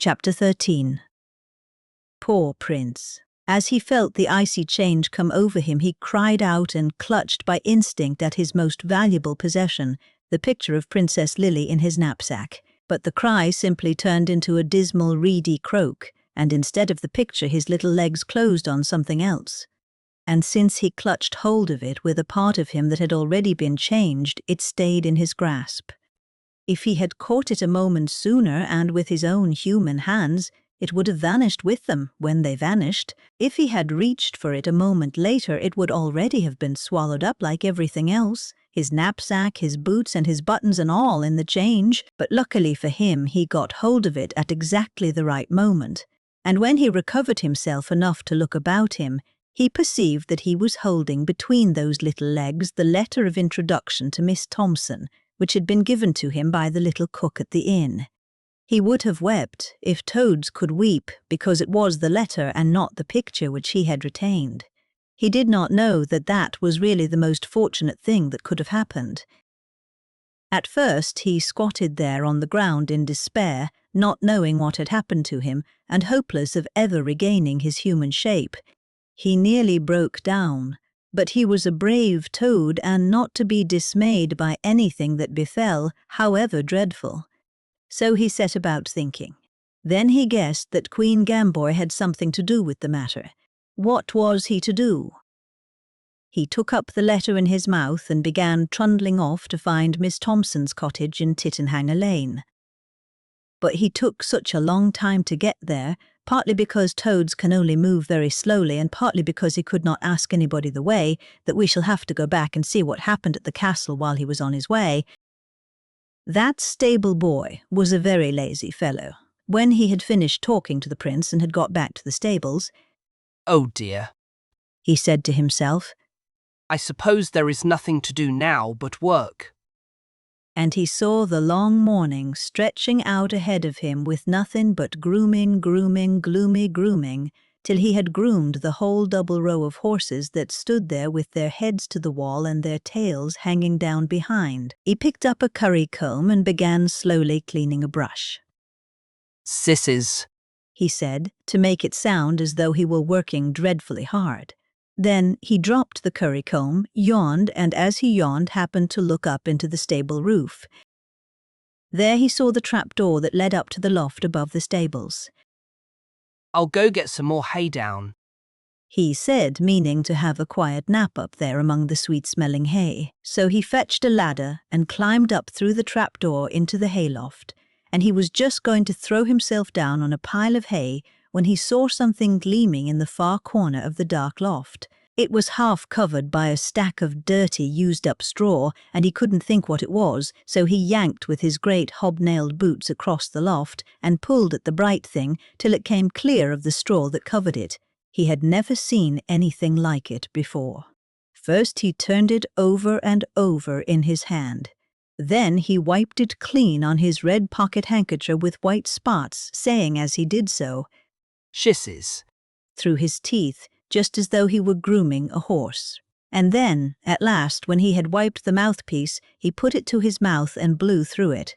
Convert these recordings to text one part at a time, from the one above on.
Chapter 13. Poor Prince. As he felt the icy change come over him, he cried out and clutched by instinct at his most valuable possession, the picture of Princess Lily in his knapsack. But the cry simply turned into a dismal, reedy croak, and instead of the picture his little legs closed on something else. And since he clutched hold of it with a part of him that had already been changed, it stayed in his grasp. If he had caught it a moment sooner and with his own human hands, it would have vanished with them when they vanished. If he had reached for it a moment later, it would already have been swallowed up like everything else, his knapsack, his boots, and his buttons and all in the change. But luckily for him, he got hold of it at exactly the right moment. And when he recovered himself enough to look about him, he perceived that he was holding between those little legs the letter of introduction to Miss Thompson, which had been given to him by the little cook at the inn. He would have wept if toads could weep, because it was the letter and not the picture which he had retained. He did not know that that was really the most fortunate thing that could have happened. At first he squatted there on the ground in despair, not knowing what had happened to him, and hopeless of ever regaining his human shape. He nearly broke down. But he was a brave toad and not to be dismayed by anything that befell, however dreadful. So he set about thinking. Then he guessed that Queen Gamboy had something to do with the matter. What was he to do? He took up the letter in his mouth and began trundling off to find Miss Thompson's cottage in Tittenhanger Lane. But he took such a long time to get there, partly because toads can only move very slowly and partly because he could not ask anybody the way, that we shall have to go back and see what happened at the castle while he was on his way. That stable boy was a very lazy fellow. When he had finished talking to the prince and had got back to the stables, "Oh dear," he said to himself, "I suppose there is nothing to do now but work." and he saw the long morning stretching out ahead of him with nothing but grooming, gloomy grooming, till he had groomed the whole double row of horses that stood there with their heads to the wall and their tails hanging down behind. He picked up a curry comb and began slowly cleaning a brush. "Sisses," he said, to make it sound as though he were working dreadfully hard. Then he dropped the curry comb, yawned, and as he yawned happened to look up into the stable roof. There he saw the trap-door that led up to the loft above the stables. "I'll go get some more hay down," he said, meaning to have a quiet nap up there among the sweet-smelling hay. So he fetched a ladder and climbed up through the trap-door into the hayloft, and he was just going to throw himself down on a pile of hay when he saw something gleaming in the far corner of the dark loft. It was half covered by a stack of dirty, used-up straw, and he couldn't think what it was, so he yanked with his great hobnailed boots across the loft and pulled at the bright thing till it came clear of the straw that covered it. He had never seen anything like it before. First he turned it over and over in his hand. Then he wiped it clean on his red pocket handkerchief with white spots, saying as he did so, "Shisses," through his teeth, just as though he were grooming a horse. And then, at last, when he had wiped the mouthpiece, he put it to his mouth and blew through it.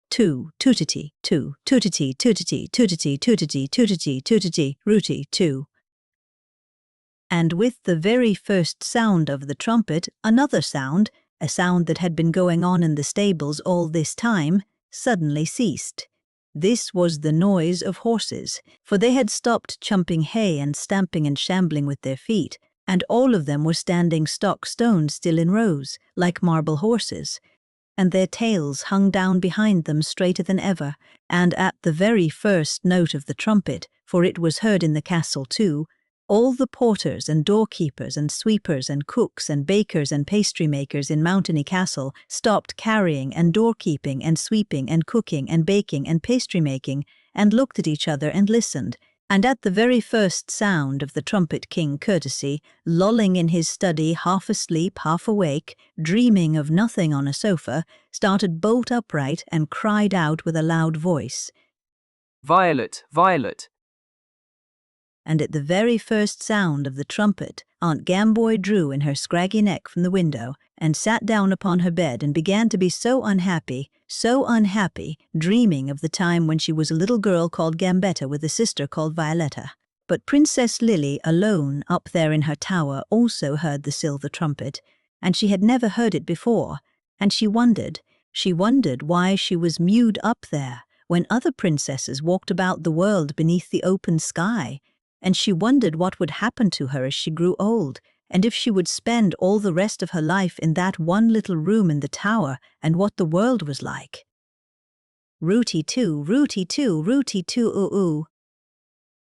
Two, tootity, two, tootity, tootity, tootity, tootity, tootity, tootity, rooty, two. And with the very first sound of the trumpet, another sound, a sound that had been going on in the stables all this time, suddenly ceased. This was the noise of horses, for they had stopped chumping hay and stamping and shambling with their feet, and all of them were standing stock-stone still in rows, like marble horses, and their tails hung down behind them straighter than ever, and at the very first note of the trumpet, for it was heard in the castle too, all the porters and doorkeepers and sweepers and cooks and bakers and pastry-makers in Mountany Castle stopped carrying and doorkeeping and sweeping and cooking and baking and pastry-making and looked at each other and listened. And at the very first sound of the trumpet King Courtesy, lolling in his study, half asleep, half awake, dreaming of nothing on a sofa, started bolt upright and cried out with a loud voice, "Violet, Violet." and at the very first sound of the trumpet, Aunt Gamboy drew in her scraggy neck from the window and sat down upon her bed and began to be so unhappy, dreaming of the time when she was a little girl called Gambetta with a sister called Violetta. But Princess Lily, alone up there in her tower, also heard the silver trumpet, and she had never heard it before, and she wondered why she was mewed up there when other princesses walked about the world beneath the open sky, and she wondered what would happen to her as she grew old, and if she would spend all the rest of her life in that one little room in the tower, and what the world was like. Rooty-too, rooty-too, rooty-too, ooh-ooh.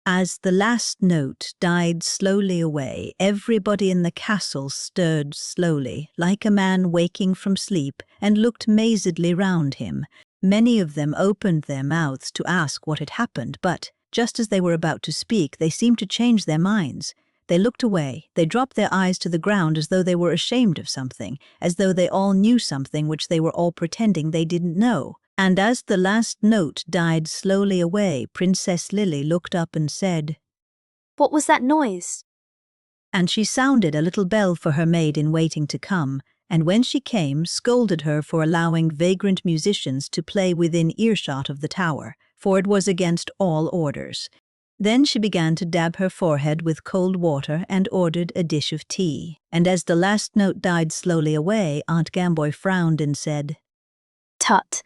As the last note died slowly away, everybody in the castle stirred slowly, like a man waking from sleep, and looked mazedly round him. Many of them opened their mouths to ask what had happened, but, just as they were about to speak, they seemed to change their minds. They looked away, they dropped their eyes to the ground as though they were ashamed of something, as though they all knew something which they were all pretending they didn't know. And as the last note died slowly away, Princess Lily looked up and said, "What was that noise?" And she sounded a little bell for her maid-in-waiting to come, and when she came, scolded her for allowing vagrant musicians to play within earshot of the tower, for it was against all orders. Then she began to dab her forehead with cold water and ordered a dish of tea. And as the last note died slowly away, Aunt Gamboy frowned and said, "Tut,"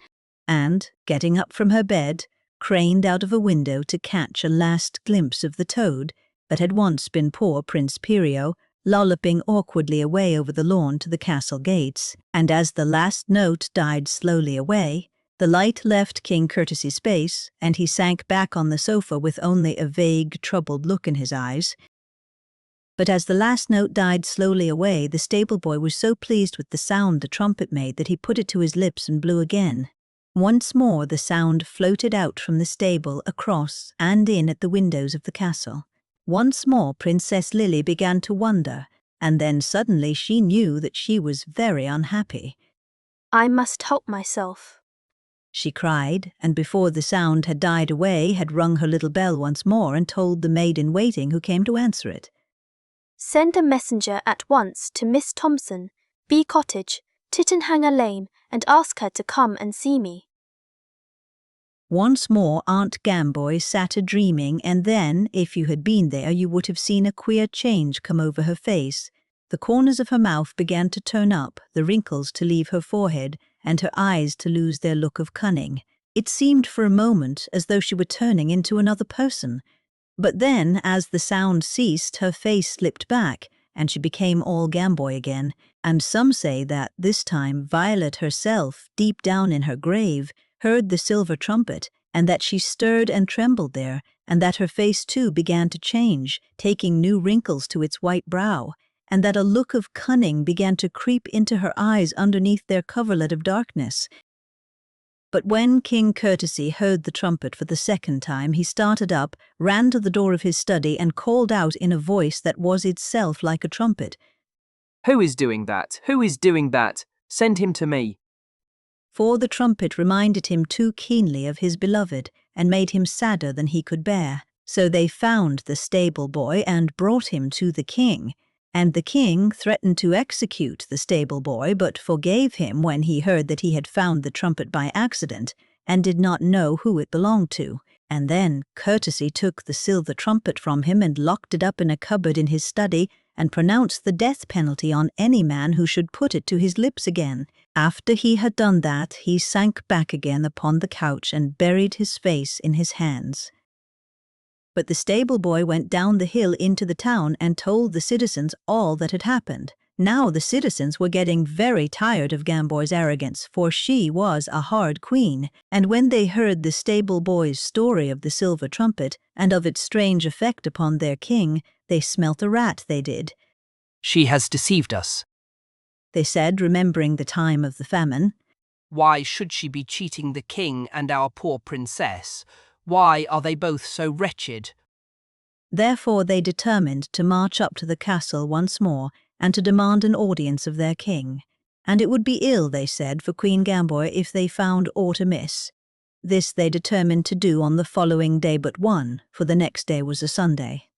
and, getting up from her bed, craned out of a window to catch a last glimpse of the toad that had once been poor Prince Pirio, lolloping awkwardly away over the lawn to the castle gates. And as the last note died slowly away, the light left King Courtesy's face, and he sank back on the sofa with only a vague, troubled look in his eyes. But as the last note died slowly away, the stable boy was so pleased with the sound the trumpet made that he put it to his lips and blew again. Once more the sound floated out from the stable, across and in at the windows of the castle. Once more Princess Lily began to wonder, and then suddenly she knew that she was very unhappy. "I must help myself," she cried, and before the sound had died away had rung her little bell once more and told the maid-in-waiting who came to answer it. "Send a messenger at once to Miss Thompson, B Cottage, Tittenhanger Lane, and ask her to come and see me." Once more Aunt Gamboy sat a-dreaming, and then, if you had been there, you would have seen a queer change come over her face. The corners of her mouth began to turn up, the wrinkles to leave her forehead, and her eyes to lose their look of cunning. It seemed for a moment as though she were turning into another person. But then, as the sound ceased, her face slipped back, and she became all Gamboy again. And some say that, this time, Violet herself, deep down in her grave, heard the silver trumpet, and that she stirred and trembled there, and that her face too began to change, taking new wrinkles to its white brow, and that a look of cunning began to creep into her eyes underneath their coverlet of darkness. But when King Courtesy heard the trumpet for the second time, he started up, ran to the door of his study, and called out in a voice that was itself like a trumpet, Who is doing that? Who is doing that? Send him to me. For the trumpet reminded him too keenly of his beloved, and made him sadder than he could bear. So they found the stable boy and brought him to the king. And the king threatened to execute the stable boy, but forgave him when he heard that he had found the trumpet by accident, and did not know who it belonged to. And then Courtesy took the silver trumpet from him and locked it up in a cupboard in his study, and pronounced the death penalty on any man who should put it to his lips again. After he had done that, he sank back again upon the couch and buried his face in his hands. But the stable boy went down the hill into the town and told the citizens all that had happened. Now the citizens were getting very tired of Gamboy's arrogance, for she was a hard queen, and when they heard the stable boy's story of the silver trumpet and of its strange effect upon their king, they smelt a rat, they did. She has deceived us. They said, remembering the time of the famine. Why should she be cheating the king and our poor princess? Why are they both so wretched? Therefore they determined to march up to the castle once more and to demand an audience of their king. And it would be ill, they said, for Queen Gamboy if they found aught amiss. This they determined to do on the following day but one, for the next day was a Sunday.